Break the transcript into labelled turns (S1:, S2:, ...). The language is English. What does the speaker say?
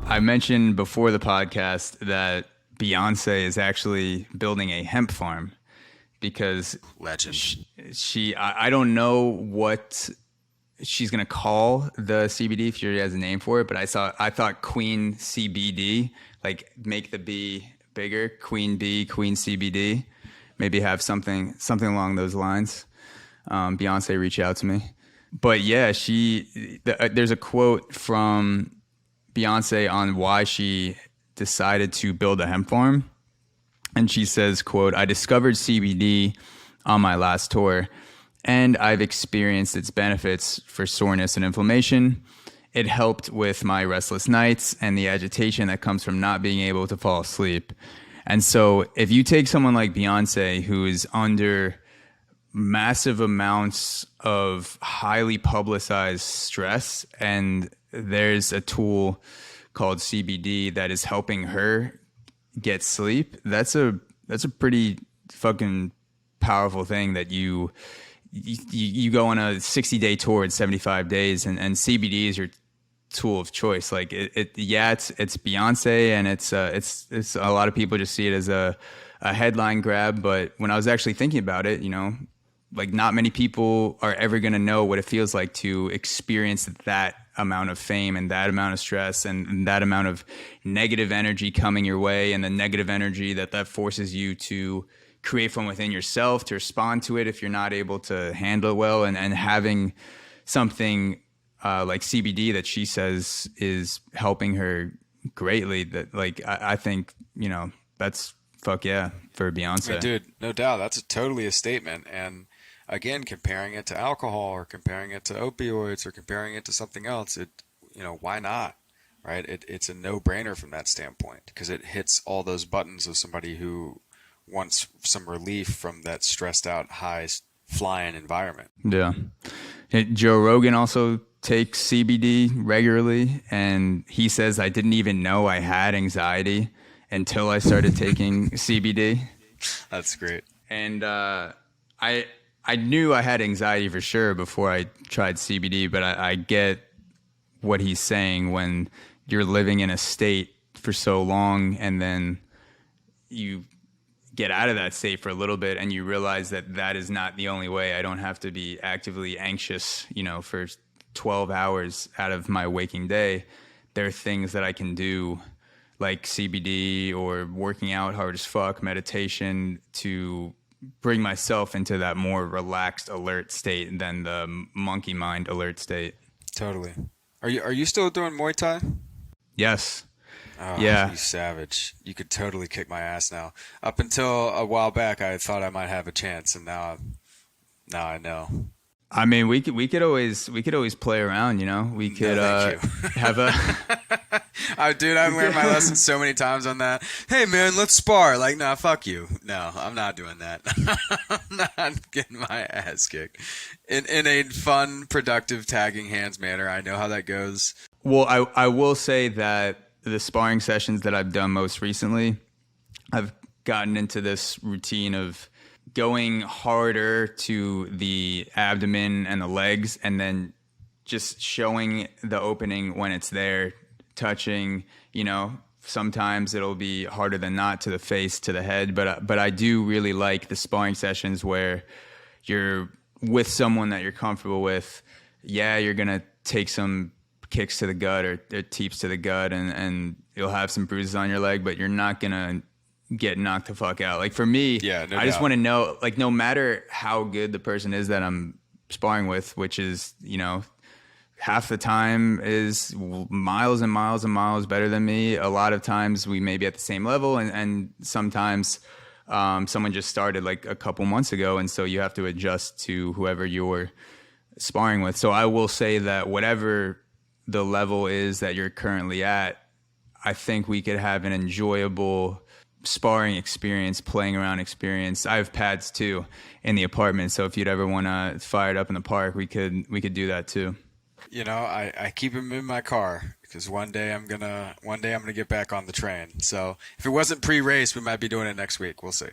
S1: I mentioned before the podcast that Beyonce is actually building a hemp farm because
S2: Legend.
S1: I don't know what she's gonna call the CBD if she already has a name for it, but I thought Queen CBD, like make the B bigger, Queen B, Queen CBD, maybe have something along those lines. Beyonce reached out to me, but yeah, there's a quote from Beyonce on why she decided to build a hemp farm. And she says, quote, "I discovered CBD on my last tour, and I've experienced its benefits for soreness and inflammation. It helped with my restless nights and the agitation that comes from not being able to fall asleep." And so if you take someone like Beyonce, who is under massive amounts of highly publicized stress, and there's a tool called CBD that is helping her get sleep, that's a pretty fucking powerful thing that you go on a 60-day tour in 75 days, and CBD is your tool of choice. Like it's Beyonce, and it's a lot of people just see it as a headline grab, but when I was actually thinking about it, like not many people are ever going to know what it feels like to experience that amount of fame and that amount of stress and that amount of negative energy coming your way, and the negative energy that forces you to create from within yourself to respond to it if you're not able to handle it well, and having something like CBD that she says is helping her greatly. That like I think that's fuck yeah for Beyonce.
S2: Yeah, dude, no doubt. That's totally a statement. And again, comparing it to alcohol or comparing it to opioids or comparing it to something else, why not? Right? It's a no-brainer from that standpoint because it hits all those buttons of somebody who wants some relief from that stressed out, high flying environment.
S1: Yeah. Joe Rogan also takes CBD regularly, and he says, "I didn't even know I had anxiety until I started taking CBD."
S2: That's great.
S1: And I knew I had anxiety for sure before I tried CBD, but I get what he's saying when you're living in a state for so long and then you get out of that state for a little bit and you realize that is not the only way. I don't have to be actively anxious, for 12 hours out of my waking day. There are things that I can do like CBD or working out hard as fuck, meditation, to bring myself into that more relaxed, alert state than the monkey mind alert state.
S2: Totally. Are you still doing Muay Thai?
S1: Yes.
S2: Oh,
S1: yeah.
S2: You savage. You could totally kick my ass now. Up until a while back, I thought I might have a chance, and now I know.
S1: I mean, we could always play around, We could have a.
S2: Dude, I've learned my lesson so many times on that. Hey, man, let's spar. Like, nah, fuck you. No, I'm not doing that. I'm not getting my ass kicked. In a fun, productive, tagging hands manner. I know how that goes.
S1: Well, I will say that the sparring sessions that I've done most recently, I've gotten into this routine of going harder to the abdomen and the legs, and then just showing the opening when it's there, touching, sometimes it'll be harder than not to the face, to the head. But I do really like the sparring sessions where you're with someone that you're comfortable with. Yeah, you're going to take some kicks to the gut or teeps to the gut, and you'll have some bruises on your leg, but you're not going to get knocked the fuck out. Like for me, I just want to know, like, no matter how good the person is that I'm sparring with, which is, half the time is miles and miles and miles better than me. A lot of times we may be at the same level, and sometimes someone just started like a couple months ago, and so you have to adjust to whoever you're sparring with. So I will say that whatever the level is that you're currently at, I think we could have an enjoyable sparring experience, playing around experience. I have pads too in the apartment, so if you'd ever want to fire it up in the park, we could do that too.
S2: I keep them in my car because one day I'm gonna get back on the train. So if it wasn't pre-race, we might be doing it next week. We'll see.